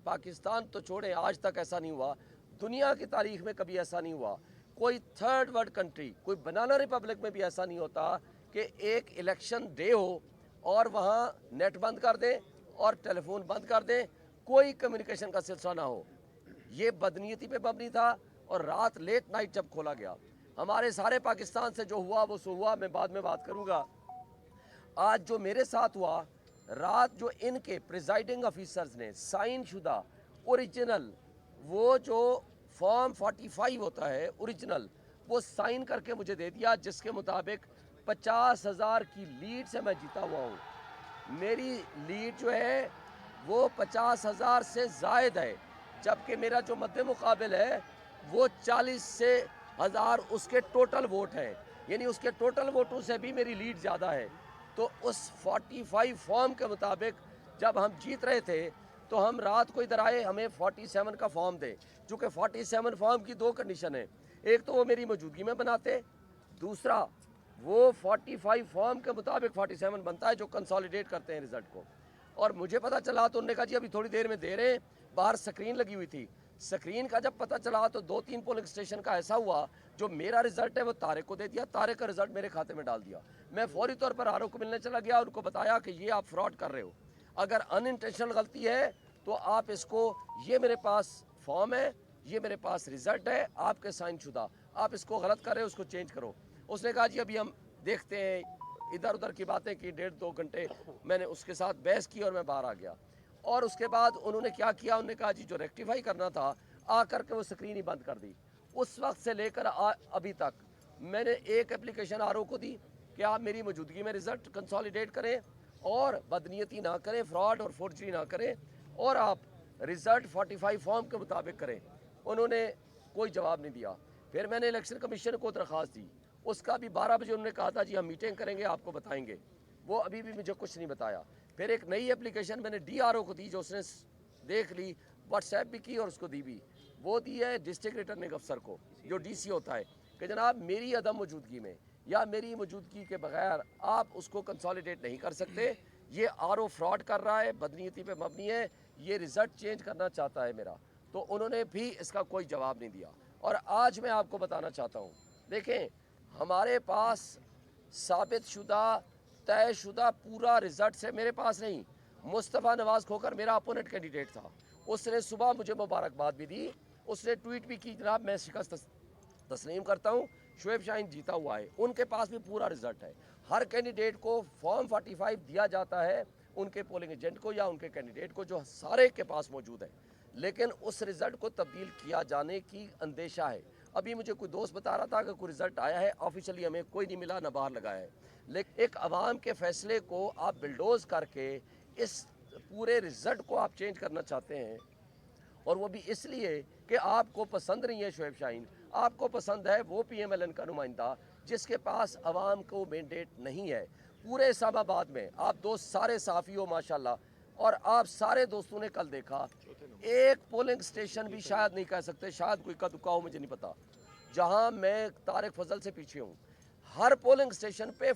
पाकिस्तान तो छोड़े, आज तक ऐसा नहीं हुआ, दुनिया की तारीख में कभी ऐसा नहीं हुआ। कोई थर्ड वर्ल्ड कंट्री, कोई बनाना रिपब्लिक में भी ऐसा नहीं होता कि एक इलेक्शन डे हो और वहाँ नेट बंद कर दें और टेलीफोन बंद कर दें, कोई कम्युनिकेशन का सिलसिला ना हो। ये बदनीयती पे मबनी था। और रात लेट नाइट जब खोला गया, हमारे सारे पाकिस्तान से जो हुआ वो सो हुआ, मैं बाद में बात करूँगा। आज जो मेरे साथ हुआ, रात जो इनके प्रिजाइडिंग ऑफिसर्स ने साइन शुदा ओरिजिनल, वो जो फॉर्म 45 होता है ओरिजिनल, वो साइन करके मुझे दे दिया, जिसके मुताबिक 50,000 की लीड से मैं जीता हुआ हूँ। मेरी लीड जो है वो 50,000 से ज़ायद है, जबकि मेरा जो मद्दे मुकाबिल है वो 40 से हज़ार उसके टोटल वोट हैं, यानी उसके टोटल वोटों से भी मेरी लीड ज़्यादा है। तो उस 45 फॉर्म के मुताबिक जब हम जीत रहे थे तो हम रात को इधर आए, हमें 47 का फॉर्म दे। चूँकि 47 फॉर्म की दो कंडीशन है, एक तो वो मेरी मौजूदगी में बनाते, दूसरा वो 45 फॉर्म के मुताबिक 47 बनता है जो कंसोलिडेट करते हैं रिजल्ट को। और मुझे पता चला तो उन्होंने कहा जी अभी थोड़ी देर में दे रहे हैं, बाहर स्क्रीन लगी हुई थी। स्क्रीन का जब पता चला तो 2-3 पोलिंग स्टेशन का ऐसा हुआ, जो मेरा रिजल्ट है वो तारिक को दे दिया, तारिक का रिजल्ट मेरे खाते में डाल दिया। मैं फौरी तौर पर आरओ को मिलने चला गया, उनको बताया कि ये आप फ्रॉड कर रहे हो, अगर अनइंटेंशनल गलती है तो आप इसको, ये मेरे पास फॉर्म है, ये मेरे पास रिजल्ट है आपके साइन शुदा, आप इसको गलत कर रहे हो, उसको चेंज करो। उसने कहा जी अभी हम देखते हैं, इधर उधर की बातें की, 1.5-2 घंटे मैंने उसके साथ बहस की और मैं बाहर आ गया। और उसके बाद उन्होंने क्या किया, उन्होंने कहा जी जो रेक्टिफाई करना था, आकर के वो स्क्रीन ही बंद कर दी। उस वक्त से लेकर अभी तक मैंने एक एप्लीकेशन आरओ को दी कि आप मेरी मौजूदगी में रिजल्ट कंसोलिडेट करें और बदनीयती ना करें, फ्रॉड और फोर्जरी ना करें, और आप रिजल्ट 45 फॉर्म के मुताबिक करें। उन्होंने कोई जवाब नहीं दिया। फिर मैंने इलेक्शन कमीशन को दरख्वास्त दी, उसका भी 12 बजे उन्होंने कहा था जी हम मीटिंग करेंगे, आपको बताएंगे। वो अभी भी मुझे कुछ नहीं बताया। फिर एक नई एप्लीकेशन मैंने डीआरओ को दी, जो उसने देख ली, व्हाट्सएप भी की और उसको दी भी। वो दी है डिस्ट्रिक्ट रिटर्निंग अफसर को, जो डीसी होता है, कि जनाब मेरी अदम मौजूदगी में या मेरी मौजूदगी के बगैर आप उसको कंसोलिडेट नहीं कर सकते, ये आरओ फ्रॉड कर रहा है, बदनीयती पे मबनी है, ये रिज़ल्ट चेंज करना चाहता है मेरा। तो उन्होंने भी इसका कोई जवाब नहीं दिया। और आज मैं आपको बताना चाहता हूँ, देखें हमारे पास साबित शुदा, तयशुदा पूरा रिजल्ट से मेरे पास नहीं, मुस्तफ़ा नवाज़ खोकर मेरा अपोनेंट कैंडिडेट था, उसने सुबह मुझे मुबारकबाद भी दी, उसने ट्वीट भी की जनाब मैं शिकस्त तस्लीम करता हूँ, शुएब शाहीन जीता हुआ है। उनके पास भी पूरा रिजल्ट है। हर कैंडिडेट को फॉर्म 45 दिया जाता है, उनके पोलिंग एजेंट को या उनके कैंडिडेट को, जो सारे के पास मौजूद है, लेकिन उस रिज़ल्ट को तब्दील किया जाने की अंदेशा है। अभी मुझे कोई दोस्त बता रहा था कि कोई रिज़ल्ट आया है, ऑफिशियली हमें कोई नहीं मिला, ना बाहर लगाया है। लेकिन एक अवाम के फैसले को आप बिल्डोज करके इस पूरे रिज़ल्ट को आप चेंज करना चाहते हैं, और वो भी इसलिए कि आपको पसंद नहीं है शुएब शाहीन, आपको पसंद है वो पीएमएलएन का नुमाइंदा जिसके पास अवाम को मैंडेट नहीं है। पूरे इस्लामाबाद में आप दोस्त सारे साफ़ी हो माशाल्लाह, और आप सारे दोस्तों ने कल देखा, एक पोलिंग स्टेशन भी शायद नहीं कह सकते, शायद कोई का दुका हो मुझे नहीं पता, जहां मैं तारिक फजल से पीछे हूं, हर पोलिंग स्टेशन पे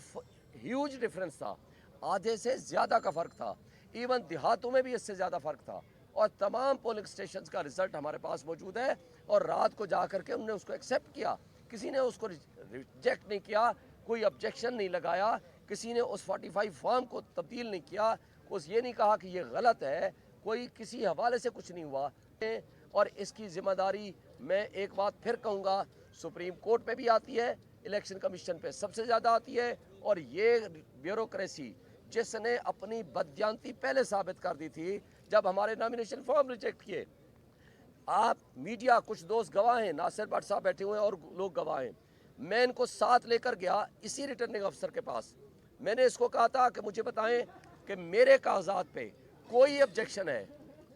ह्यूज डिफरेंस था, आधे से ज़्यादा का फ़र्क था। इवन देहातों में भी इससे ज़्यादा फ़र्क था। और तमाम पोलिंग स्टेशन का रिज़ल्ट हमारे पास मौजूद है, और रात को जा कर के उन्होंने उसको एक्सेप्ट किया, किसी ने उसको रिजेक्ट नहीं किया, कोई ऑब्जेक्शन नहीं लगाया, किसी ने उस 45 फॉर्म को तब्दील नहीं किया, उस ये नहीं कहा कि ये गलत है, कोई किसी हवाले से कुछ नहीं हुआ। और इसकी ज़िम्मेदारी मैं एक बात फिर कहूँगा, सुप्रीम कोर्ट पे भी आती है, इलेक्शन कमीशन पे सबसे ज़्यादा आती है, और ये ब्यूरोक्रेसी जिसने अपनी बदयांती पहले साबित कर दी थी जब हमारे नॉमिनेशन फॉर्म रिजेक्ट किए। आप मीडिया, कुछ दोस्त गवाह हैं, नासिर भट्ट साहब बैठे हुए हैं और लोग गवाह हैं, मैं इनको साथ लेकर गया इसी रिटर्निंग अफसर के पास। मैंने इसको कहा था कि मुझे बताएं कि मेरे कागजात पे कोई ऑब्जेक्शन है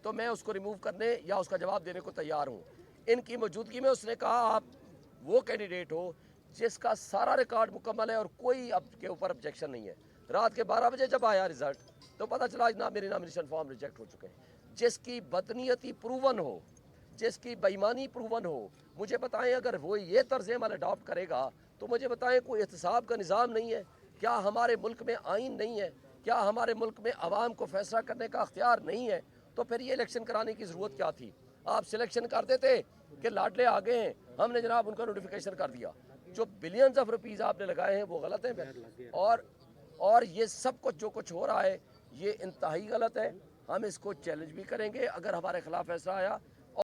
तो मैं उसको रिमूव करने या उसका जवाब देने को तैयार हूँ। इनकी मौजूदगी में उसने कहा आप वो कैंडिडेट हो जिसका सारा रिकॉर्ड मुकम्मल है और कोई अब के ऊपर ऑब्जेक्शन नहीं है। रात के 12 बजे जब आया रिजल्ट तो पता चला ना मेरे नॉमिनेशन फॉर्म रिजेक्ट हो चुके हैं। जिसकी बदनीयती प्रूवन हो, जिसकी बेईमानी प्रूवन हो, मुझे बताएं अगर वो ये तर्ज अमल अडॉप्ट करेगा तो मुझे बताएं कोई एहतसाब का निज़ाम नहीं है क्या? हमारे मुल्क में आइन नहीं है क्या? हमारे मुल्क में आवाम को फैसला करने का अख्तियार नहीं है? तो फिर ये इलेक्शन कराने की ज़रूरत क्या थी? आप सिलेक्शन कर देते कि लाडले आ गए हैं, हमने जनाब उनका नोटिफिकेशन कर दिया। जो बिलियंस ऑफ रुपीज़ आपने लगाए हैं वो गलत हैं फिर। और ये सब कुछ जो कुछ हो रहा है ये इंतहाई गलत है। हम इसको चैलेंज भी करेंगे। अगर हमारे खिलाफ फैसला आया